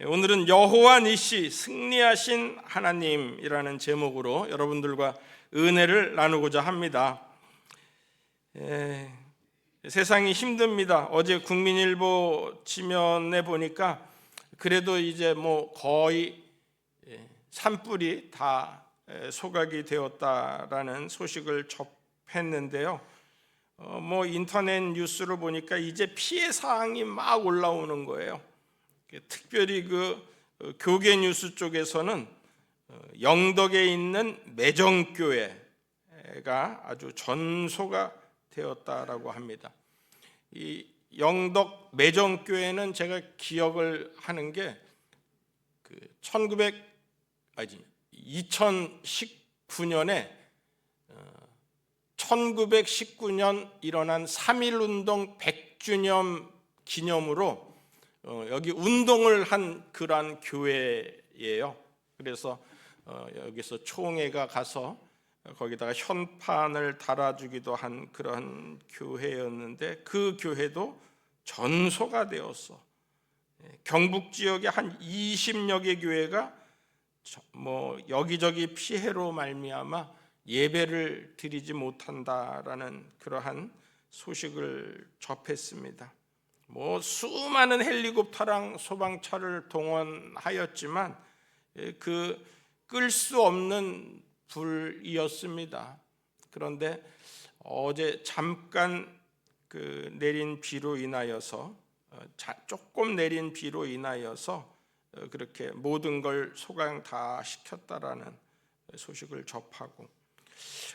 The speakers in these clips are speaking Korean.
오늘은 여호와 니시 승리하신 하나님이라는 제목으로 여러분들과 은혜를 나누고자 합니다. 세상이 힘듭니다. 어제 국민일보 지면에 보니까 그래도 이제 거의 산불이 다 소각이 되었다라는 소식을 접했는데요. 인터넷 뉴스를 보니까 이제 피해 사항이 막 올라오는 거예요. 특별히 교계 뉴스 쪽에서는 영덕에 있는 매정교회가 아주 전소가 되었다라고 합니다. 이 영덕 매정교회는 제가 기억을 하는 게 2019년에 1919년 일어난 3.1운동 100주년 기념으로 여기 운동을 한 그러한 교회예요. 그래서 여기서 총회가 가서 거기다가 현판을 달아주기도 한 그런 교회였는데 그 교회도 전소가 되었어. 경북 지역의 한 20여 개 교회가 여기저기 피해로 말미암아 예배를 드리지 못한다라는 그러한 소식을 접했습니다. 수많은 헬리콥터랑 소방차를 동원하였지만 끌 수 없는 불이었습니다. 그런데 어제 잠깐 내린 비로 인하여서 조금 내린 비로 인하여서 그렇게 모든 걸 소강 다 시켰다라는 소식을 접하고,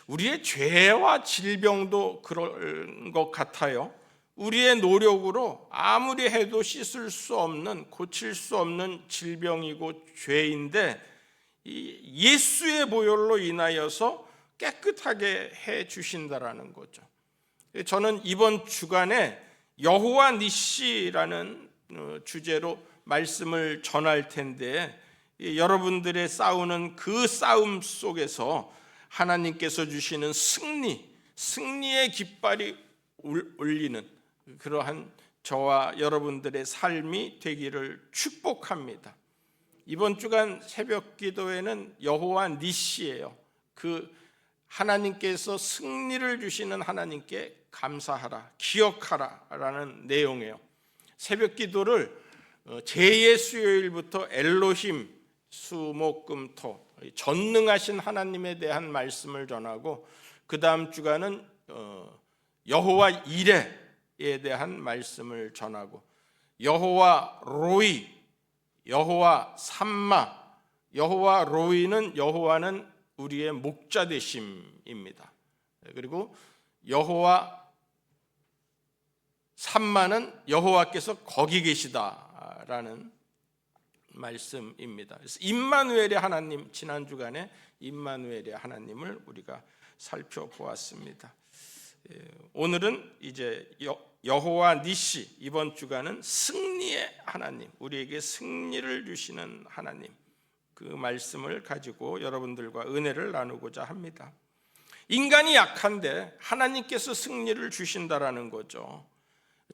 우리의 죄와 질병도 그런 것 같아요. 우리의 노력으로 아무리 해도 씻을 수 없는, 고칠 수 없는 질병이고 죄인데 예수의 보혈로 인하여서 깨끗하게 해 주신다라는 거죠. 저는 이번 주간에 여호와 니시라는 주제로 말씀을 전할 텐데, 여러분들의 싸우는 그 싸움 속에서 하나님께서 주시는 승리의 깃발이 울리는 그러한 저와 여러분들의 삶이 되기를 축복합니다. 이번 주간 새벽 기도회는 여호와 니시예요. 하나님께서 승리를 주시는 하나님께 감사하라, 기억하라 라는 내용이에요. 새벽 기도를 제2의 수요일부터 엘로힘, 수목금토 전능하신 하나님에 대한 말씀을 전하고, 그 다음 주간은 여호와 이레에 대한 말씀을 전하고, 여호와 로이, 여호와 삼마, 여호와 로이는 여호와는 우리의 목자 되심입니다. 그리고 여호와 삼마는 여호와께서 거기 계시다라는 말씀입니다. 그래서 임마누엘의 하나님, 지난 주간에 임마누엘의 하나님을 우리가 살펴보았습니다. 오늘은 이제 여호와 니시, 이번 주간은 승리의 하나님, 우리에게 승리를 주시는 하나님, 그 말씀을 가지고 여러분들과 은혜를 나누고자 합니다. 인간이 약한데 하나님께서 승리를 주신다라는 거죠.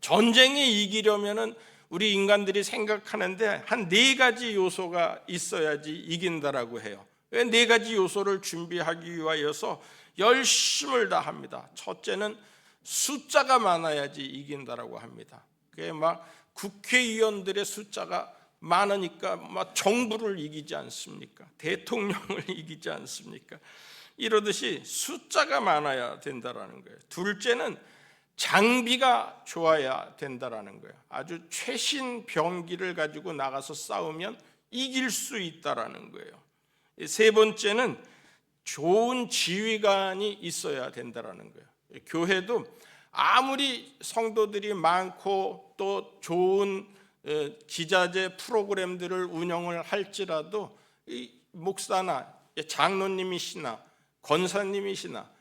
전쟁에 이기려면은 우리 인간들이 생각하는데 한 4가지 요소가 있어야지 이긴다라고 해요. 왜 4가지 요소를 준비하기 위하여서 열심을 다합니다. 첫째는 숫자가 많아야지 이긴다라고 합니다. 그게 국회의원들의 숫자가 많으니까 정부를 이기지 않습니까? 대통령을 이기지 않습니까? 이러듯이 숫자가 많아야 된다라는 거예요. 둘째는 장비가 좋아야 된다라는 거예요. 아주 최신 병기를 가지고 나가서 싸우면 이길 수 있다라는 거예요. 세 번째는 좋은 지휘관이 있어야 된다라는 거예요. 교회도 아무리 성도들이 많고 또 좋은 기자재 프로그램들을 운영을 할지라도 이 목사나 장로님이시나 권사님이시나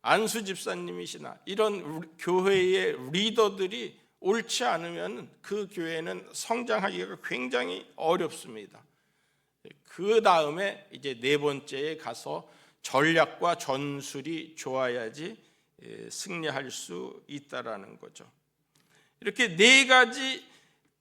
안수 집사님이시나 이런 교회의 리더들이 옳지 않으면 그 교회는 성장하기가 굉장히 어렵습니다. 그 다음에 이제 4번째에 가서 전략과 전술이 좋아야지 승리할 수 있다라는 거죠. 이렇게 4가지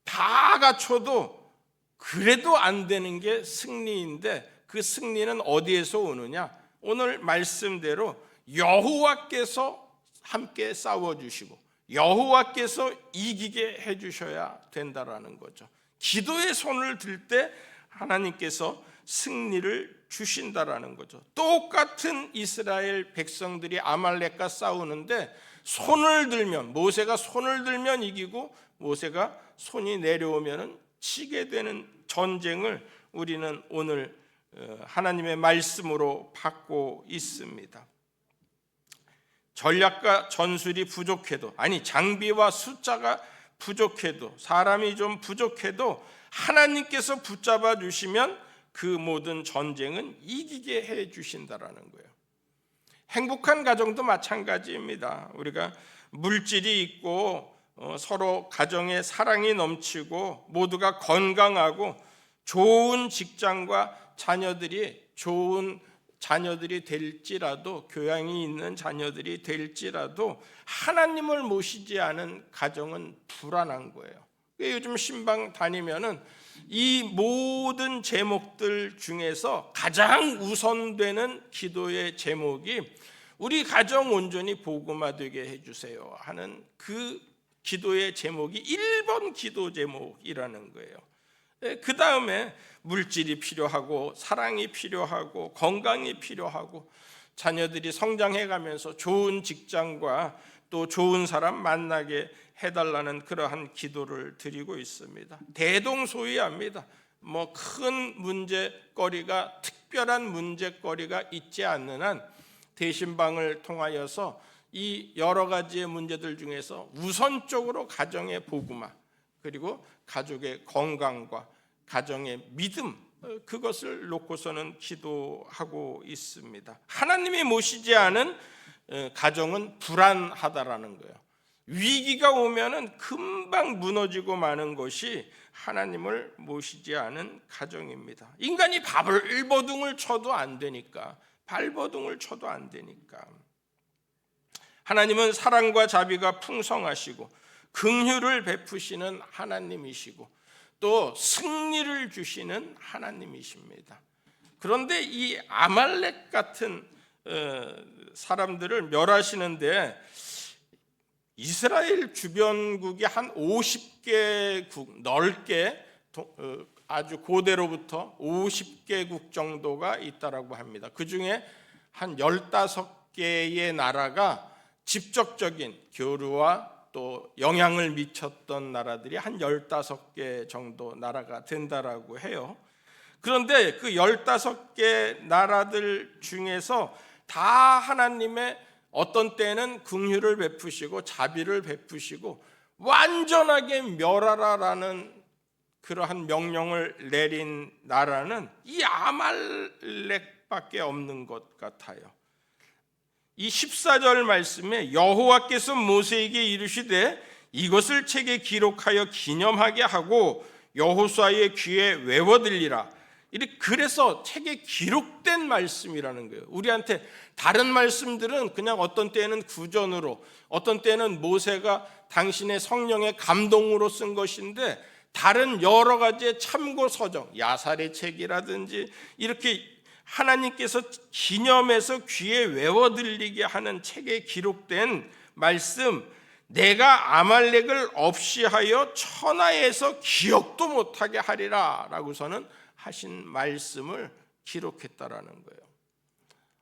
다 갖춰도 그래도 안 되는 게 승리인데 그 승리는 어디에서 오느냐? 오늘 말씀대로 여호와께서 함께 싸워주시고 여호와께서 이기게 해주셔야 된다라는 거죠. 기도의 손을 들 때 하나님께서 승리를 주신다라는 거죠. 똑같은 이스라엘 백성들이 아말렉과 싸우는데 손을 들면, 모세가 손을 들면 이기고 모세가 손이 내려오면 지게 되는 전쟁을 우리는 오늘 하나님의 말씀으로 받고 있습니다. 전략과 전술이 부족해도, 아니 장비와 숫자가 부족해도, 사람이 좀 부족해도 하나님께서 붙잡아 주시면 그 모든 전쟁은 이기게 해 주신다라는 거예요. 행복한 가정도 마찬가지입니다. 우리가 물질이 있고 서로 가정에 사랑이 넘치고 모두가 건강하고 좋은 직장과 좋은 자녀들이 될지라도, 교양이 있는 자녀들이 될지라도 하나님을 모시지 않은 가정은 불안한 거예요. 요즘 신방 다니면은 이 모든 제목들 중에서 가장 우선되는 기도의 제목이 우리 가정 온전히 복음화되게 해주세요 하는 그 기도의 제목이 1번 기도 제목이라는 거예요. 그 다음에 물질이 필요하고 사랑이 필요하고 건강이 필요하고 자녀들이 성장해가면서 좋은 직장과 또 좋은 사람 만나게 해달라는 그러한 기도를 드리고 있습니다. 대동소이합니다. 큰 문제거리가, 특별한 문제거리가 있지 않는 한 대신방을 통하여서 이 여러 가지의 문제들 중에서 우선적으로 가정의 복음화, 그리고 가족의 건강과 가정의 믿음, 그것을 놓고서는 기도하고 있습니다. 하나님이 모시지 않은 가정은 불안하다라는 거예요. 위기가 오면은 금방 무너지고 마는 것이 하나님을 모시지 않은 가정입니다. 인간이 발버둥을 쳐도 안 되니까, 하나님은 사랑과 자비가 풍성하시고 긍휼을 베푸시는 하나님이시고 또 승리를 주시는 하나님이십니다. 그런데 이 아말렉 같은 사람들을 멸하시는데 이스라엘 주변국이 한 50개국, 넓게 아주 고대로부터 50개국 정도가 있다라고 합니다. 그 중에 한 15개의 나라가 직접적인 교류와 또 영향을 미쳤던 나라들이 한 15개 정도 나라가 된다라고 해요. 그런데 그 15개 나라들 중에서 다 하나님의 어떤 때는 긍휼을 베푸시고 자비를 베푸시고 완전하게 멸하라라는 그러한 명령을 내린 나라는 이 아말렉밖에 없는 것 같아요. 이 14절 말씀에 여호와께서 모세에게 이르시되 이것을 책에 기록하여 기념하게 하고 여호수아의 귀에 외워들리라. 그래서 책에 기록된 말씀이라는 거예요. 우리한테 다른 말씀들은 그냥 어떤 때는 구전으로, 어떤 때는 모세가 당신의 성령의 감동으로 쓴 것인데 다른 여러 가지의 참고 서적, 야살의 책이라든지 이렇게 하나님께서 기념해서 귀에 외워들리게 하는 책에 기록된 말씀, 내가 아말렉을 없이하여 천하에서 기억도 못하게 하리라 라고서는 하신 말씀을 기록했다라는 거예요.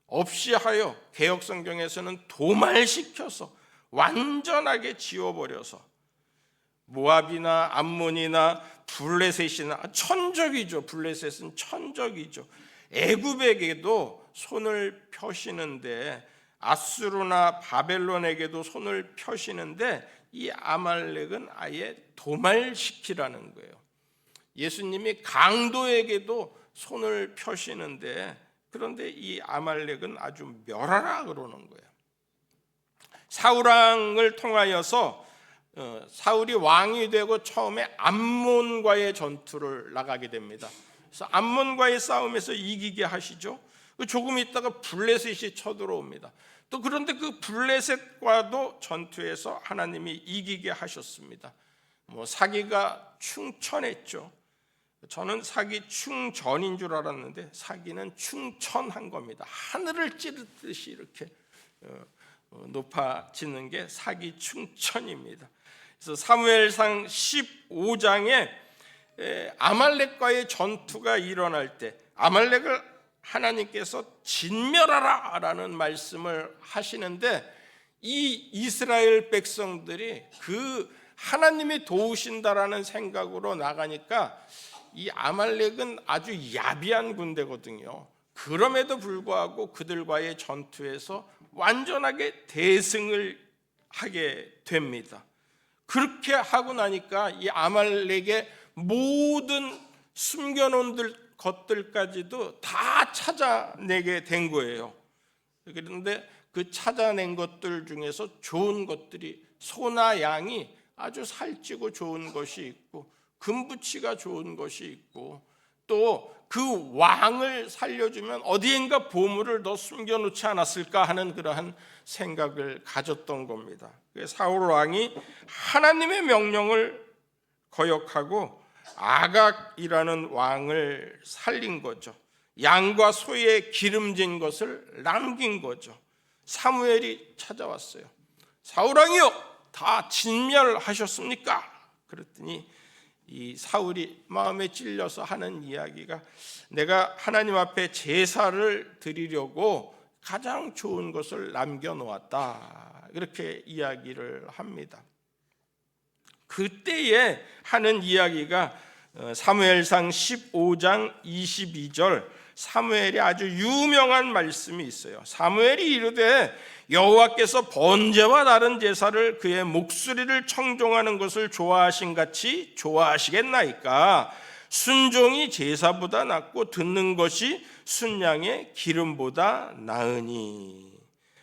없이하여 개역성경에서는 도말시켜서 완전하게 지워버려서 모압이나 암몬이나 블레셋이나 천적이죠. 블레셋은 천적이죠. 애굽에게도 손을 펴시는데 아수르나 바벨론에게도 손을 펴시는데 이 아말렉은 아예 도말시키라는 거예요. 예수님이 강도에게도 손을 펴시는데 그런데 이 아말렉은 아주 멸하라 그러는 거예요. 사울왕을 통하여서 사울이 왕이 되고 처음에 암몬과의 전투를 나가게 됩니다. 그래서 암몬과의 싸움에서 이기게 하시죠. 조금 있다가 블레셋이 쳐들어옵니다. 또 그런데 그 블레셋과도 전투에서 하나님이 이기게 하셨습니다. 사기가 충천했죠. 저는 사기 충전인 줄 알았는데 사기는 충천한 겁니다. 하늘을 찌르듯이 이렇게 높아지는 게 사기 충천입니다. 그래서 사무엘상 15장에 아말렉과의 전투가 일어날 때 아말렉을 하나님께서 진멸하라 라는 말씀을 하시는데, 이 이스라엘 백성들이 그 하나님이 도우신다라는 생각으로 나가니까 이 아말렉은 아주 야비한 군대거든요. 그럼에도 불구하고 그들과의 전투에서 완전하게 대승을 하게 됩니다. 그렇게 하고 나니까 이 아말렉의 모든 숨겨놓은 것들까지도 다 찾아내게 된 거예요. 그런데 그 찾아낸 것들 중에서 좋은 것들이, 소나 양이 아주 살찌고 좋은 것이 있고, 금부치가 좋은 것이 있고, 또 그 왕을 살려주면 어디엔가 보물을 더 숨겨놓지 않았을까 하는 그러한 생각을 가졌던 겁니다. 사울 왕이 하나님의 명령을 거역하고 아각이라는 왕을 살린 거죠. 양과 소의 기름진 것을 남긴 거죠. 사무엘이 찾아왔어요. 사울 왕이요, 다 진멸하셨습니까? 그랬더니 이 사울이 마음에 찔려서 하는 이야기가, 내가 하나님 앞에 제사를 드리려고 가장 좋은 것을 남겨놓았다, 이렇게 이야기를 합니다. 그때에 하는 이야기가 사무엘상 15장 22절, 사무엘이 아주 유명한 말씀이 있어요. 사무엘이 이르되 여호와께서 번제와 다른 제사를 그의 목소리를 청종하는 것을 좋아하신 같이 좋아하시겠나이까? 순종이 제사보다 낫고 듣는 것이 순양의 기름보다 나으니.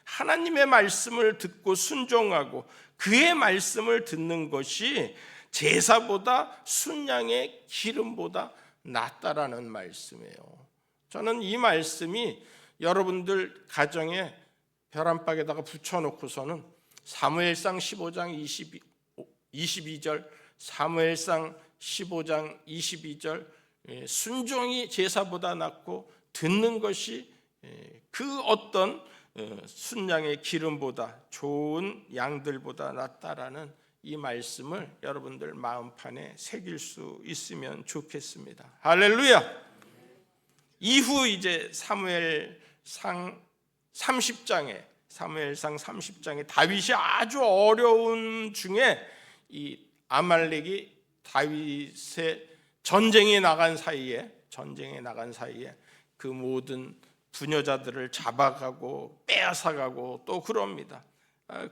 하나님의 말씀을 듣고 순종하고 그의 말씀을 듣는 것이 제사보다 순양의 기름보다 낫다라는 말씀이에요. 저는 이 말씀이 여러분들 가정에 벼란박에다가 붙여놓고서는 사무엘상 15장 22절, 사무엘상 15장 22절, 순종이 제사보다 낫고 듣는 것이 그 어떤 순양의 기름보다 좋은 양들보다 낫다라는 이 말씀을 여러분들 마음판에 새길 수 있으면 좋겠습니다. 할렐루야. 이후 이제 사무엘상 30장에 다윗이 아주 어려운 중에 이 아말렉이 다윗의 전쟁에 나간 사이에 그 모든 부녀자들을 잡아가고 빼앗아가고 또 그럽니다.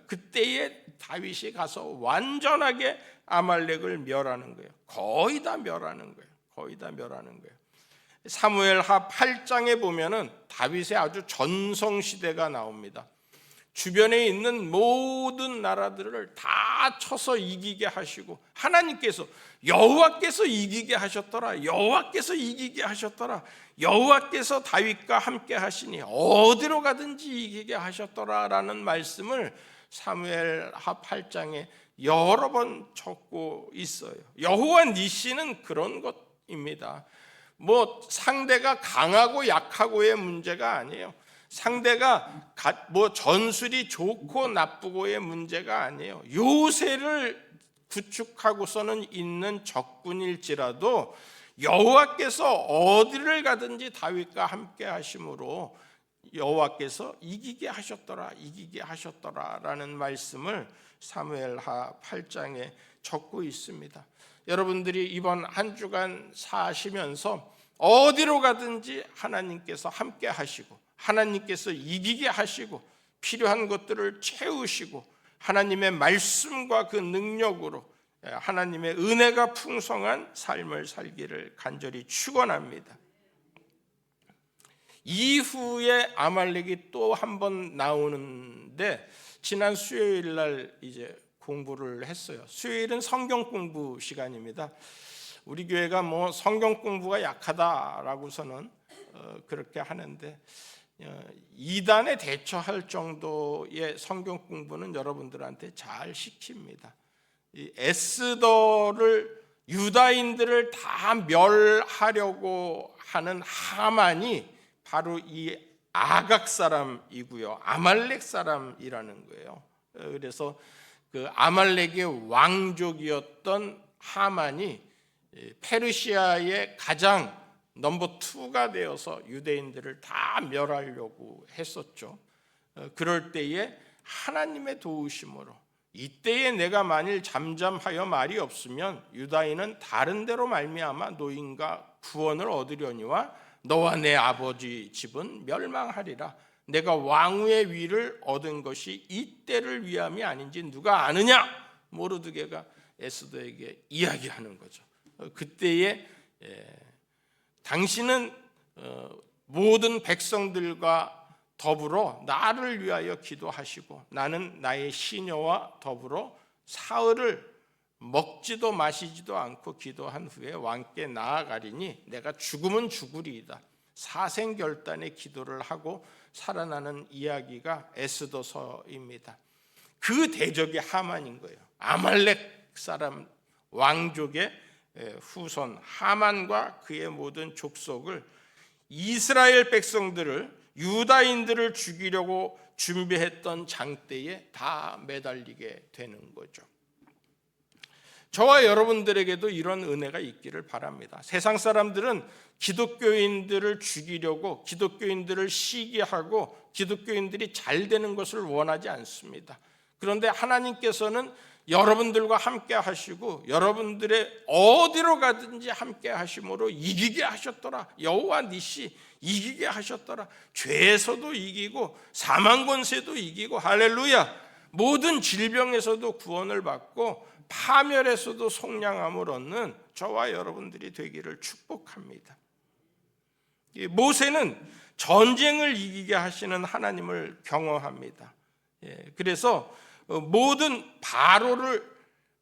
그때에 다윗이 가서 완전하게 아말렉을 멸하는 거예요. 거의 다 멸하는 거예요. 사무엘하 8장에 보면은 다윗의 아주 전성시대가 나옵니다. 주변에 있는 모든 나라들을 다 쳐서 이기게 하시고, 하나님께서 여호와께서 이기게 하셨더라, 여호와께서 다윗과 함께 하시니 어디로 가든지 이기게 하셨더라라는 말씀을 사무엘하 8장에 여러 번 적고 있어요. 여호와 니시는 그런 것입니다. 뭐 상대가 강하고 약하고의 문제가 아니에요. 상대가 뭐 전술이 좋고 나쁘고의 문제가 아니에요. 요새를 구축하고서는 있는 적군일지라도 여호와께서 어디를 가든지 다윗과 함께 하심으로 여호와께서 이기게 하셨더라라는 말씀을 사무엘하 8장에 적고 있습니다. 여러분들이 이번 한 주간 사시면서 어디로 가든지 하나님께서 함께 하시고, 하나님께서 이기게 하시고, 필요한 것들을 채우시고, 하나님의 말씀과 그 능력으로 하나님의 은혜가 풍성한 삶을 살기를 간절히 축원합니다. 이후에 아말렉이 또 한 번 나오는데, 지난 수요일 날 이제 공부를 했어요. 수요일은 성경 공부 시간입니다. 우리 교회가 뭐 성경 공부가 약하다라고서는 그렇게 하는데, 이단에 대처할 정도의 성경 공부는 여러분들한테 잘 시킵니다. 이 에스더를 유다인들을 다 멸하려고 하는 하만이 바로 이 아각 사람이고요, 아말렉 사람이라는 거예요. 그래서 그 아말렉의 왕족이었던 하만이 페르시아의 가장 넘버 2가 되어서 유대인들을 다 멸하려고 했었죠. 그럴 때에 하나님의 도우심으로, 이때에 내가 만일 잠잠하여 말이 없으면 유다인은 다른 데로 말미암아 노임과 구원을 얻으려니와 너와 내 아버지 집은 멸망하리라. 내가 왕후의 위를 얻은 것이 이때를 위함이 아닌지 누가 아느냐? 모르드게가 에스더에게 이야기하는 거죠. 그때에 당신은 모든 백성들과 더불어 나를 위하여 기도하시고 나는 나의 시녀와 더불어 사흘을 먹지도 마시지도 않고 기도한 후에 왕께 나아가리니 내가 죽으면 죽으리이다. 사생결단의 기도를 하고 살아나는 이야기가 에스더서입니다. 그 대적이 하만인 거예요. 아말렉 사람 왕족의 후손 하만과 그의 모든 족속을, 이스라엘 백성들을, 유다인들을 죽이려고 준비했던 장대에 다 매달리게 되는 거죠. 저와 여러분들에게도 이런 은혜가 있기를 바랍니다. 세상 사람들은 기독교인들을 죽이려고, 기독교인들을 시기하고 기독교인들이 잘 되는 것을 원하지 않습니다. 그런데 하나님께서는 여러분들과 함께 하시고 여러분들의 어디로 가든지 함께 하심으로 이기게 하셨더라. 여호와 니시 이기게 하셨더라. 죄에서도 이기고 사망 권세도 이기고, 할렐루야, 모든 질병에서도 구원을 받고 파멸에서도 속량함을 얻는 저와 여러분들이 되기를 축복합니다. 모세는 전쟁을 이기게 하시는 하나님을 경험합니다. 그래서 모든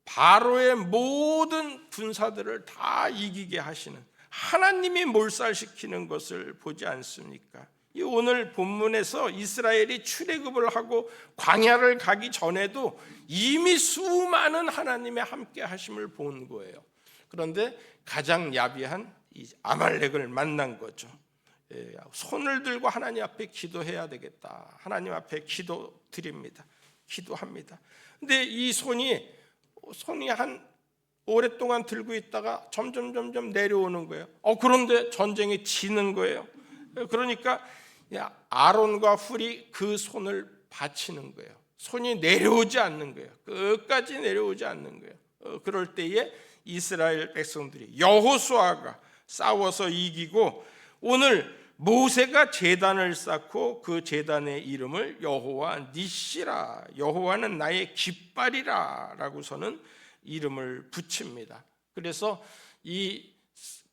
바로의 모든 군사들을 다 이기게 하시는 하나님이 몰살시키는 것을 보지 않습니까? 오늘 본문에서 이스라엘이 출애굽을 하고 광야를 가기 전에도 이미 수많은 하나님의 함께 하심을 본 거예요. 그런데 가장 야비한 이 아말렉을 만난 거죠. 손을 들고 하나님 앞에 기도해야 되겠다. 하나님 앞에 기도드립니다. 기도합니다. 근데 이 손이 한 오랫동안 들고 있다가 점점 내려오는 거예요. 그런데 전쟁에 지는 거예요. 그러니까 아론과 훌이 그 손을 받치는 거예요. 손이 내려오지 않는 거예요. 끝까지 내려오지 않는 거예요. 그럴 때에 이스라엘 백성들이 여호수아가 싸워서 이기고, 오늘 모세가 제단을 쌓고 그 제단의 이름을 여호와 니시라, 여호와는 나의 깃발이라 라고서는 이름을 붙입니다. 그래서 이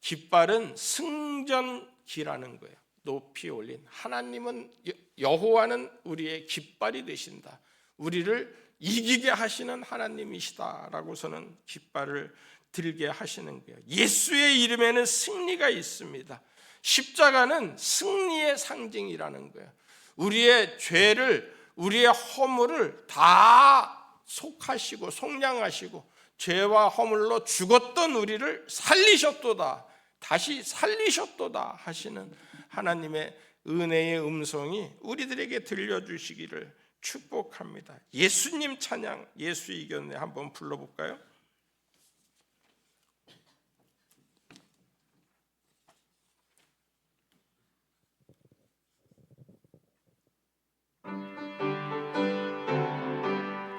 깃발은 승전기라는 거예요. 높이 올린, 하나님은, 여호와는 우리의 깃발이 되신다, 우리를 이기게 하시는 하나님이시다 라고서는 깃발을 들게 하시는 거예요. 예수의 이름에는 승리가 있습니다. 십자가는 승리의 상징이라는 거예요. 우리의 죄를, 우리의 허물을 다 속하시고 속량하시고 죄와 허물로 죽었던 우리를 살리셨도다, 다시 살리셨도다 하시는 하나님의 은혜의 음성이 우리들에게 들려주시기를 축복합니다. 예수님 찬양, 예수 이겼네 한번 불러볼까요?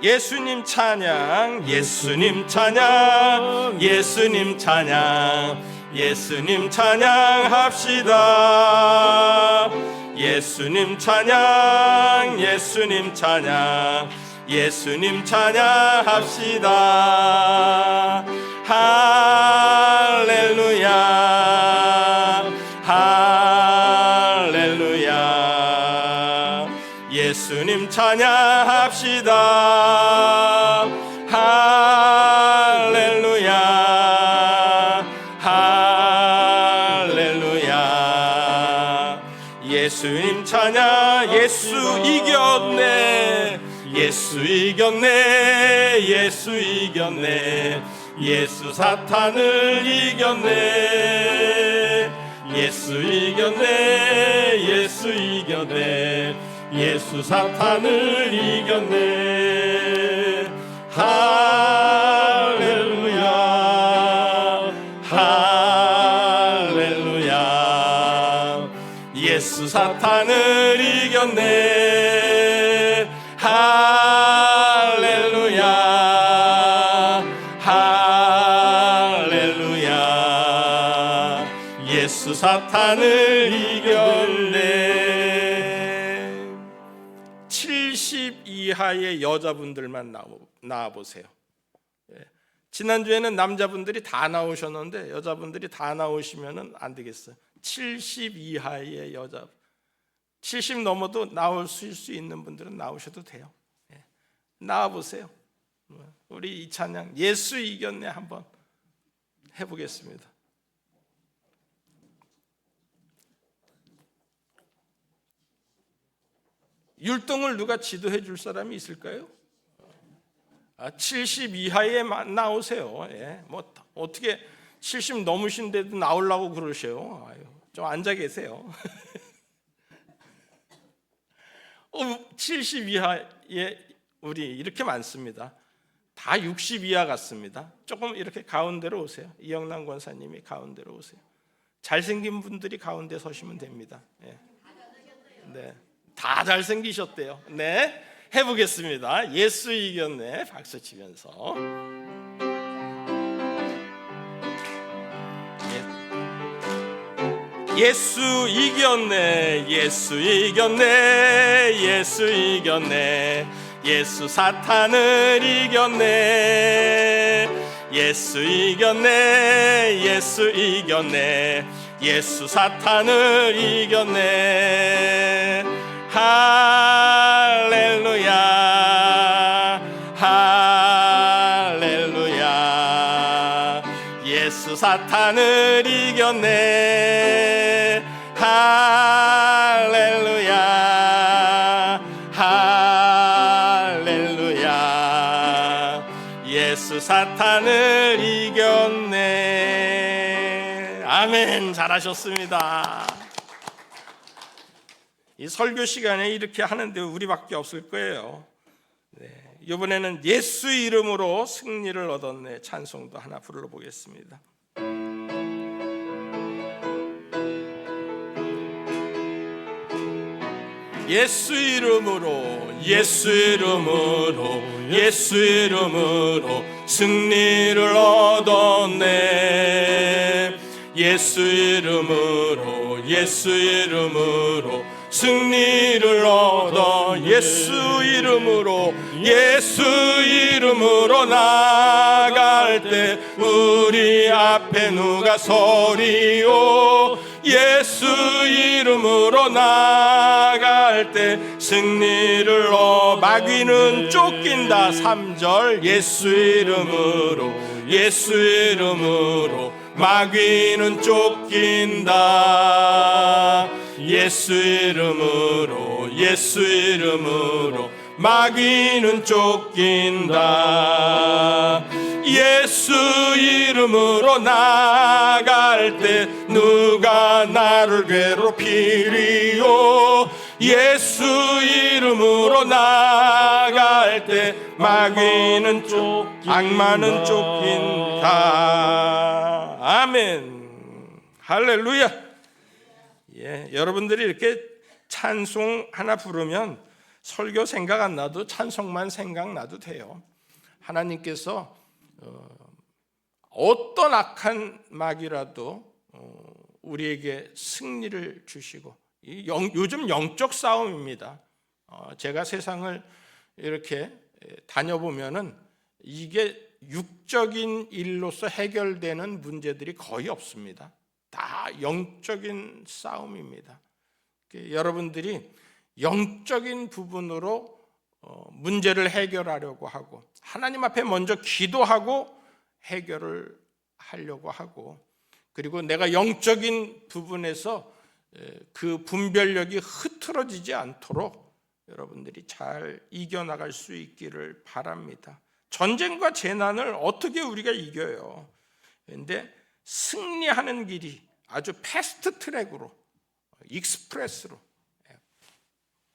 예수님 찬양, 예수님 찬양, 예수님 찬양, 예수님 찬양합시다. 예수님 찬양, 예수님 찬양, 예수님 찬양합시다. 할렐루야, 할렐루야. 예수님 찬양합시다. 할렐루야, 할렐루야. 예수님 찬양, 예수 이겼네, 예수 이겼네, 예수 이겼네, 예수 사탄을 이겼네. 예수 이겼네. 예수 이겼네. 예수 사탄을 이겼네. 할렐루야. 할렐루야. 예수 사탄을 이겼네. 할렐루야. 할렐루야. 예수 사탄을 이겼네. 70 이하의 여자분들만 나와 보세요. 지난주에는 남자분들이 다 나오셨는데 여자분들이 다 나오시면 안 되겠어요. 70 이하의 여자, 70 넘어도 나올 수 있는 분들은 나오셔도 돼요. 나와 보세요. 우리 이 찬양 예수 이겼네 한번 해보겠습니다. 율동을 누가 지도해 줄 사람이 있을까요? 70 이하에 나오세요. 뭐 어떻게 70 넘으신데도 나오려고 그러셔요. 좀 앉아 계세요. 70 이하에 우리 이렇게 많습니다. 다 60 이하 같습니다. 조금 이렇게 가운데로 오세요. 이영남 권사님이 가운데로 오세요. 잘생긴 분들이 가운데 서시면 됩니다. 네, 다 잘생기셨대요. 네, 해보겠습니다. 예수 이겼네 박수 치면서. 예수 이겼네. 예수 이겼네. 예수 이겼네. 예수 사탄을 이겼네. 예수 이겼네. 예수 이겼네. 예수 사탄을 이겼네. 할렐루야. 할렐루야. 예수 사탄을 이겼네. 할렐루야. 할렐루야. 예수 사탄을 이겼네. 아멘. 잘하셨습니다. 이 설교 시간에 이렇게 하는데 우리밖에 없을 거예요. 이번에는 예수 이름으로 승리를 얻었네 찬송도 하나 불러보겠습니다. 예수 이름으로, 예수 이름으로, 예수 이름으로 승리를 얻었네. 예수 이름으로, 예수 이름으로 승리를 얻어. 예수 이름으로, 예수 이름으로 나갈 때 우리 앞에 누가 서리요. 예수 이름으로 나갈 때 승리를 얻어. 마귀는 쫓긴다. 3절 예수 이름으로, 예수 이름으로 마귀는 쫓긴다. 예수 이름으로, 예수 이름으로 마귀는 쫓긴다. 예수 이름으로 나갈 때 누가 나를 괴롭히리요. 예수 이름으로 나갈 때 마귀는 악마는 쫓긴다. 아멘. 할렐루야. 여러분들이 이렇게 찬송 하나 부르면 설교 생각 안 나도 찬송만 생각나도 돼요. 하나님께서 어떤 악한 마귀라도 우리에게 승리를 주시고, 요즘 영적 싸움입니다. 제가 세상을 이렇게 다녀보면은 이게 육적인 일로서 해결되는 문제들이 거의 없습니다. 다 영적인 싸움입니다. 여러분들이 영적인 부분으로 문제를 해결하려고 하고 하나님 앞에 먼저 기도하고 해결을 하려고 하고, 그리고 내가 영적인 부분에서 그 분별력이 흐트러지지 않도록 여러분들이 잘 이겨나갈 수 있기를 바랍니다. 전쟁과 재난을 어떻게 우리가 이겨요? 그런데 승리하는 길이 아주 패스트 트랙으로, 익스프레스로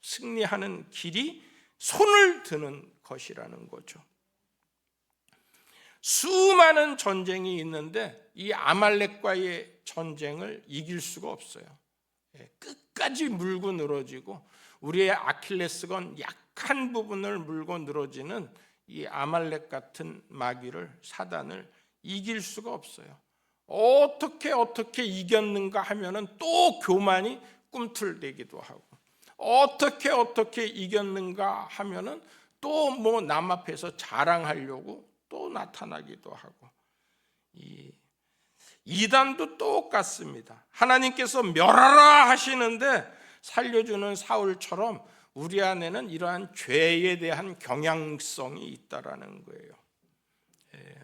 승리하는 길이 손을 드는 것이라는 거죠. 수많은 전쟁이 있는데 이 아말렉과의 전쟁을 이길 수가 없어요. 끝까지 물고 늘어지고 우리의 아킬레스건 약한 부분을 물고 늘어지는 이 아말렉 같은 마귀를, 사단을 이길 수가 없어요. 어떻게 이겼는가 하면은 또 교만이 꿈틀대기도 하고, 어떻게 이겼는가 하면은 또 뭐 남 앞에서 자랑하려고 또 나타나기도 하고, 이 이단도 똑같습니다. 하나님께서 멸하라 하시는데 살려주는 사울처럼 우리 안에는 이러한 죄에 대한 경향성이 있다라는 거예요.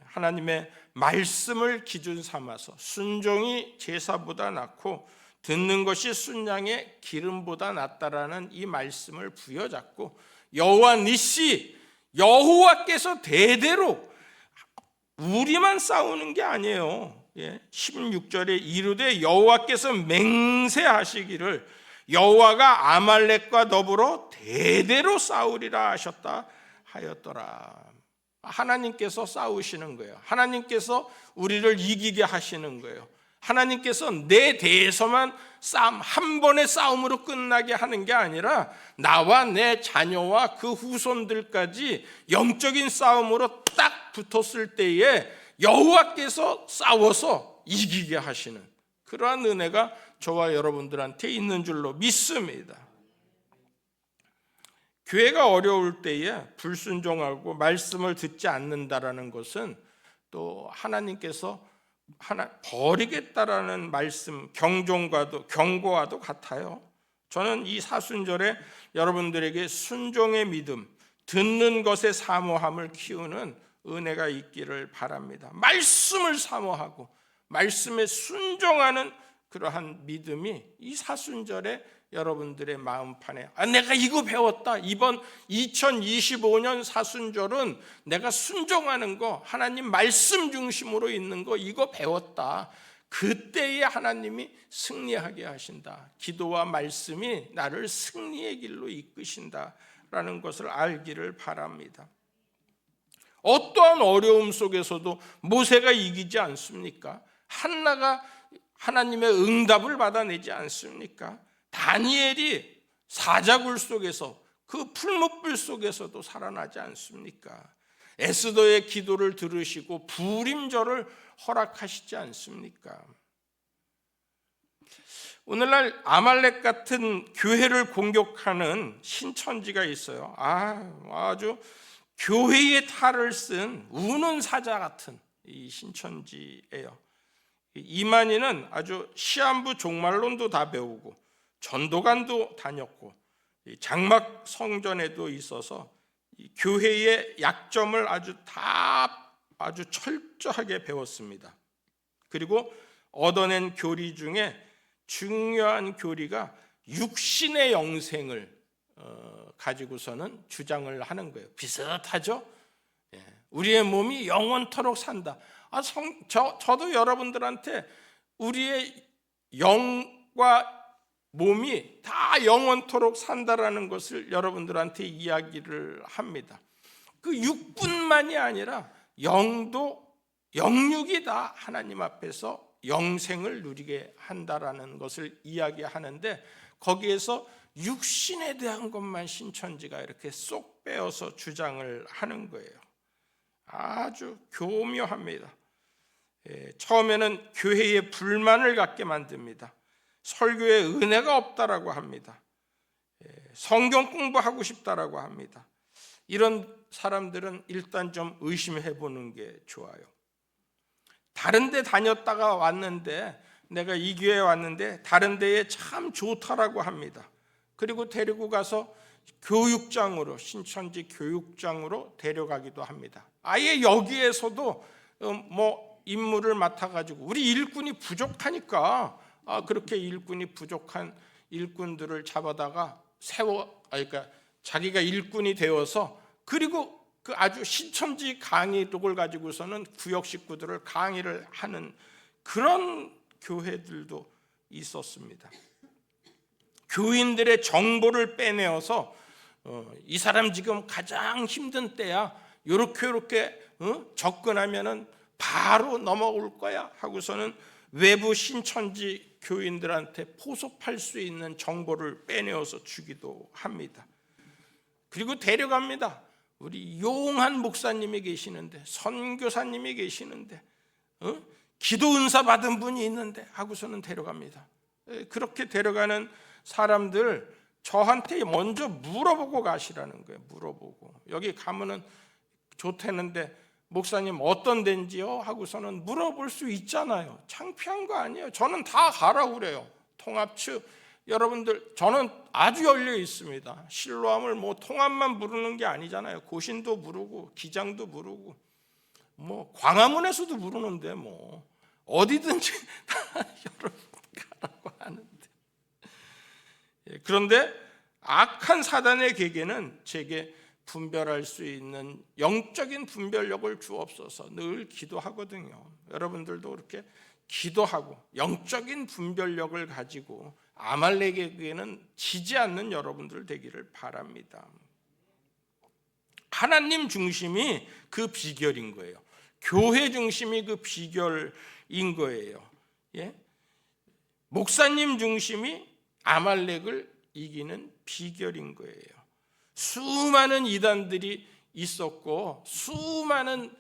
하나님의 말씀을 기준 삼아서 순종이 제사보다 낫고 듣는 것이 순양의 기름보다 낫다라는 이 말씀을 부여잡고 여호와 니시, 여호와께서 대대로 우리만 싸우는 게 아니에요. 16절에 이르되 여호와께서 맹세하시기를 여호와가 아말렉과 더불어 대대로 싸우리라 하셨다 하였더라. 하나님께서 싸우시는 거예요. 하나님께서 우리를 이기게 하시는 거예요. 하나님께서 내 대해서만 싸움, 한 번의 싸움으로 끝나게 하는 게 아니라 나와 내 자녀와 그 후손들까지 영적인 싸움으로 딱 붙었을 때에 여호와께서 싸워서 이기게 하시는 그러한 은혜가 저와 여러분들한테 있는 줄로 믿습니다. 교회가 어려울 때에 불순종하고 말씀을 듣지 않는다라는 것은 또 하나님께서 버리겠다라는 말씀, 경고와도 같아요. 저는 이 사순절에 여러분들에게 순종의 믿음, 듣는 것의 사모함을 키우는 은혜가 있기를 바랍니다. 말씀을 사모하고 말씀에 순종하는 그러한 믿음이 이 사순절에 여러분들의 마음판에 내가 이거 배웠다. 이번 2025년 사순절은 내가 순종하는 거, 하나님 말씀 중심으로 있는 거 이거 배웠다. 그때에 하나님이 승리하게 하신다. 기도와 말씀이 나를 승리의 길로 이끄신다라는 것을 알기를 바랍니다. 어떠한 어려움 속에서도 모세가 이기지 않습니까? 한나가 하나님의 응답을 받아내지 않습니까? 다니엘이 사자굴 속에서 그 풀무불 속에서도 살아나지 않습니까? 에스더의 기도를 들으시고 부림절을 허락하시지 않습니까? 오늘날 아말렉 같은 교회를 공격하는 신천지가 있어요. 아주 교회의 탈을 쓴 우는 사자 같은 이 신천지예요. 이만희는 아주 시한부 종말론도 다 배우고 전도관도 다녔고 장막 성전에도 있어서 교회의 약점을 아주 철저하게 배웠습니다. 그리고 얻어낸 교리 중에 중요한 교리가 육신의 영생을 가지고서는 주장을 하는 거예요. 비슷하죠? 우리의 몸이 영원토록 산다. 저도 여러분들한테 우리의 영과 몸이 다 영원토록 산다라는 것을 여러분들한테 이야기를 합니다. 그 육뿐만이 아니라 영육이 다 하나님 앞에서 영생을 누리게 한다라는 것을 이야기하는데 거기에서 육신에 대한 것만 신천지가 이렇게 쏙 빼어서 주장을 하는 거예요. 아주 교묘합니다. 처음에는 교회에 불만을 갖게 만듭니다. 설교에 은혜가 없다라고 합니다. 성경 공부하고 싶다라고 합니다. 이런 사람들은 일단 좀 의심해 보는 게 좋아요. 다른 데 다녔다가 왔는데 내가 이 교회에 왔는데 다른 데에 참 좋다라고 합니다. 그리고 데리고 가서 교육장으로, 신천지 교육장으로 데려가기도 합니다. 아예 여기에서도 임무를 맡아가지고 우리 일꾼이 부족하니까 그렇게 일꾼이 부족한 일꾼들을 잡아다가 그러니까 자기가 일꾼이 되어서 그리고 그 아주 신천지 강의록을 가지고서는 구역 식구들을 강의를 하는 그런 교회들도 있었습니다. 교인들의 정보를 빼내어서 이 사람 지금 가장 힘든 때야, 요렇게 접근하면은 바로 넘어올 거야 하고서는 외부 신천지 교인들한테 포섭할 수 있는 정보를 빼내어서 주기도 합니다. 그리고 데려갑니다. 우리 용한 목사님이 계시는데, 선교사님이 계시는데, 기도 은사 받은 분이 있는데 하고서는 데려갑니다. 그렇게 데려가는 사람들 저한테 먼저 물어보고 가시라는 거예요. 물어보고 여기 가면은 좋다는데 목사님 어떤 데인지요? 하고서는 물어볼 수 있잖아요. 창피한 거 아니에요. 저는 다 가라고 그래요. 통합 측 여러분들, 저는 아주 열려 있습니다. 실로암을 뭐 통합만 부르는 게 아니잖아요. 고신도 부르고 기장도 부르고 뭐 광화문에서도 부르는데 뭐 어디든지 다 여러분 가라고 하는데, 그런데 악한 사단의 계계는 제게 분별할 수 있는 영적인 분별력을 주옵소서 늘 기도하거든요. 여러분들도 그렇게 기도하고 영적인 분별력을 가지고 아말렉에게는 지지 않는 여러분들 되기를 바랍니다. 하나님 중심이 그 비결인 거예요. 교회 중심이 그 비결인 거예요. 예? 목사님 중심이 아말렉을 이기는 비결인 거예요. 수많은 이단들이 있었고 수많은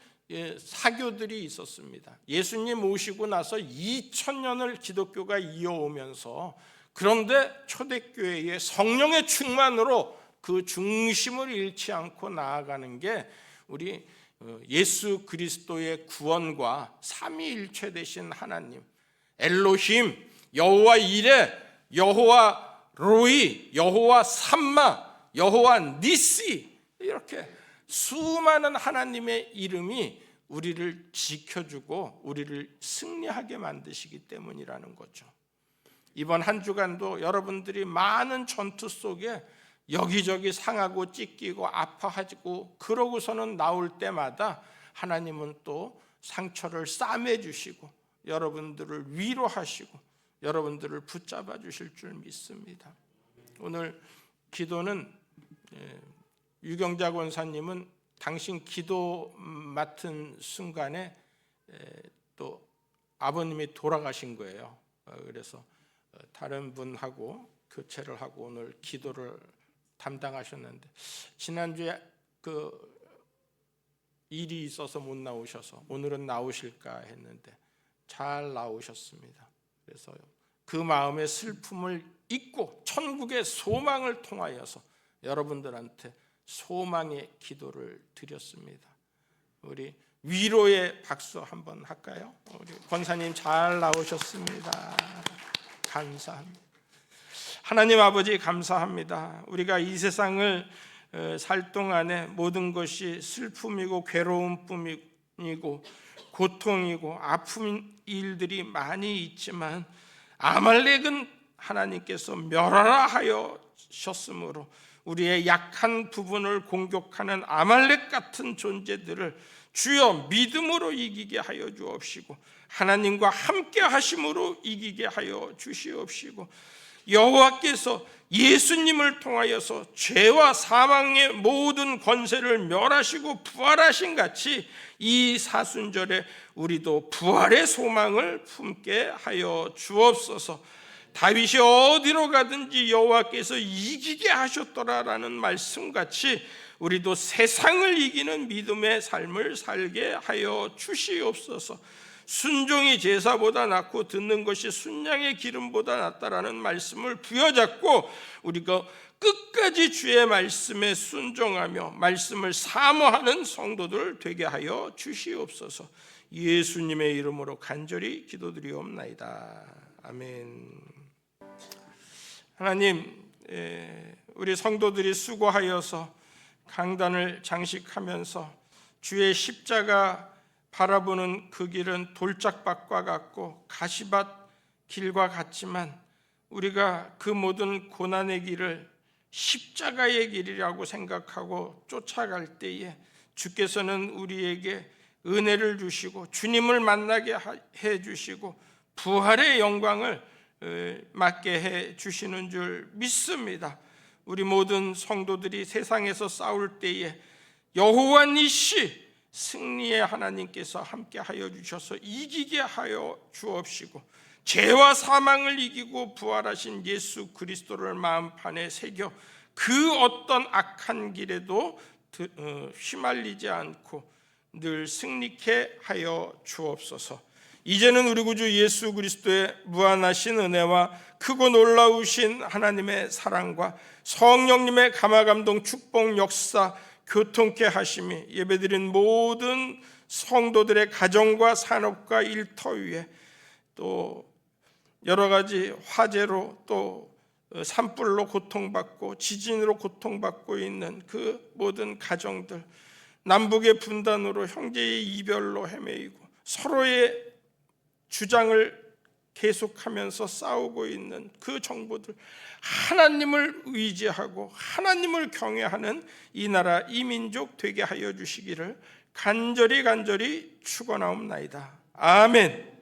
사교들이 있었습니다. 예수님 오시고 나서 2000년을 기독교가 이어오면서, 그런데 초대교회의 성령의 충만으로 그 중심을 잃지 않고 나아가는 게 우리 예수 그리스도의 구원과 삼위일체 되신 하나님, 엘로힘, 여호와 이레, 여호와 로이, 여호와 삼마, 여호와 니시, 이렇게 수많은 하나님의 이름이 우리를 지켜주고 우리를 승리하게 만드시기 때문이라는 거죠. 이번 한 주간도 여러분들이 많은 전투 속에 여기저기 상하고 찢기고 아파하고 그러고서는 나올 때마다 하나님은 또 상처를 싸매주시고 여러분들을 위로하시고 여러분들을 붙잡아 주실 줄 믿습니다. 오늘 기도는 유경자 권사님은 당신 기도 맡은 순간에 또 아버님이 돌아가신 거예요. 그래서 다른 분하고 교체를 하고 오늘 기도를 담당하셨는데, 지난주에 그 일이 있어서 못 나오셔서 오늘은 나오실까 했는데 잘 나오셨습니다. 그래서 그 마음의 슬픔을 잊고 천국의 소망을 통하여서 여러분들한테 소망의 기도를 드렸습니다. 우리 위로의 박수 한번 할까요? 우리 권사님 잘 나오셨습니다. 감사합니다. 하나님 아버지 감사합니다. 우리가 이 세상을 살 동안에 모든 것이 슬픔이고 괴로움뿐이고 고통이고 아픈 일들이 많이 있지만 아말렉은 하나님께서 멸하라 하셨으므로 우리의 약한 부분을 공격하는 아말렉 같은 존재들을 주여 믿음으로 이기게 하여 주옵시고 하나님과 함께 하심으로 이기게 하여 주시옵시고 여호와께서 예수님을 통하여서 죄와 사망의 모든 권세를 멸하시고 부활하신 같이 이 사순절에 우리도 부활의 소망을 품게 하여 주옵소서. 다윗이 어디로 가든지 여호와께서 이기게 하셨더라라는 말씀같이 우리도 세상을 이기는 믿음의 삶을 살게 하여 주시옵소서. 순종이 제사보다 낫고 듣는 것이 순양의 기름보다 낫다라는 말씀을 부여잡고 우리가 끝까지 주의 말씀에 순종하며 말씀을 사모하는 성도들 되게 하여 주시옵소서. 예수님의 이름으로 간절히 기도드리옵나이다. 아멘. 하나님, 우리 성도들이 수고하여서 강단을 장식하면서 주의 십자가 바라보는 그 길은 돌짝밭과 같고 가시밭 길과 같지만 우리가 그 모든 고난의 길을 십자가의 길이라고 생각하고 쫓아갈 때에 주께서는 우리에게 은혜를 주시고 주님을 만나게 해 주시고 부활의 영광을 맡게 해 주시는 줄 믿습니다. 우리 모든 성도들이 세상에서 싸울 때에 여호와 니시 승리의 하나님께서 함께 하여 주셔서 이기게 하여 주옵시고 죄와 사망을 이기고 부활하신 예수 그리스도를 마음판에 새겨 그 어떤 악한 길에도 휘말리지 않고 늘 승리케 하여 주옵소서. 이제는 우리 구주 예수 그리스도의 무한하신 은혜와 크고 놀라우신 하나님의 사랑과 성령님의 감화감동 축복 역사 교통케 하심이 예배드린 모든 성도들의 가정과 산업과 일터 위에 또 여러 가지 화재로 또 산불로 고통받고 지진으로 고통받고 있는 그 모든 가정들, 남북의 분단으로 형제의 이별로 헤매이고 서로의 주장을 계속하면서 싸우고 있는 그 정부들, 하나님을 의지하고 하나님을 경외하는 이 나라 이 민족 되게 하여 주시기를 간절히 축원하옵나이다. 아멘.